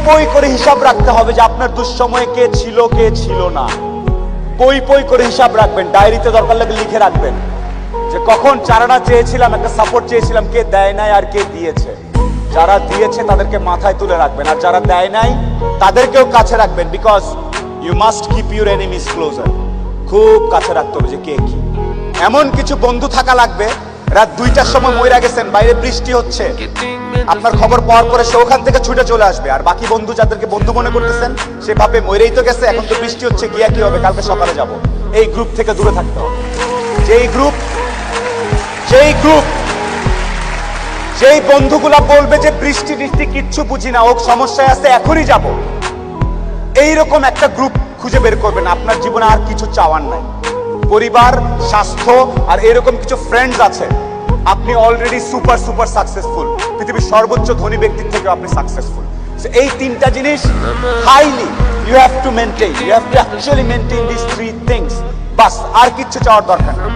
পই করে হিসাব রাখতে হবে যে আপনার দুঃসময়ে কে ছিল না। পই করে হিসাব রাখবেন, ডায়েরিতে দরকার লাগে লিখে রাখবেন যে কখন চারানা চেয়েছিলাম, একটা সাপোর্ট চেয়েছিলাম, কে দেয় নাই আর কে দিয়েছে। যারা দিয়েছে তাদেরকে মাথায় তুলে রাখবেন, আর যারা দেয় নাই তাদেরকেও কাছে রাখবেন, because you must keep your enemies closer. খুব কাছে রাখতে হবে যে কে কি। এমন কিছু বন্ধু থাকা লাগবে, রাত 2টার সময় মইরা গেছেন, বাইরে বৃষ্টি হচ্ছে, আপনার খবর পাওয়ার পরে সে ওখান থেকে ছুটে চলে আসবে। আর বাকি বন্ধু যাদেরকে বন্ধু মনে করতেছেন সে ভাবে মইরেই তো গেছে, এখন তো বৃষ্টি হচ্ছে, গিয়া কি হবে, কালকে সকালে যাব। এই গ্রুপ থেকে দূরে থাকতে হবে। যেই বন্ধুগুলা বলবে যে বৃষ্টি কিচ্ছু বুঝি না, ও সমস্যায় আছে, এখনই যাব, এইরকম একটা গ্রুপ খুঁজে বের করবেন। আপনার জীবনে আর কিছু চাওয়ার নাই, পরিবার, স্বাস্থ্য আর এরকম কিছু ফ্রেন্ডস আছে। আপনি অলরেডি সুপার সাকসেসফুল, পৃথিবীর সর্বোচ্চ ধনী ব্যক্তির থেকে আপনি সাকসেসফুল। এই তিনটা জিনিস highly you have to maintain, you have to actually maintain this 3 things. বাস, আর কিচ্ছু চাওয়ার দরকার নেই।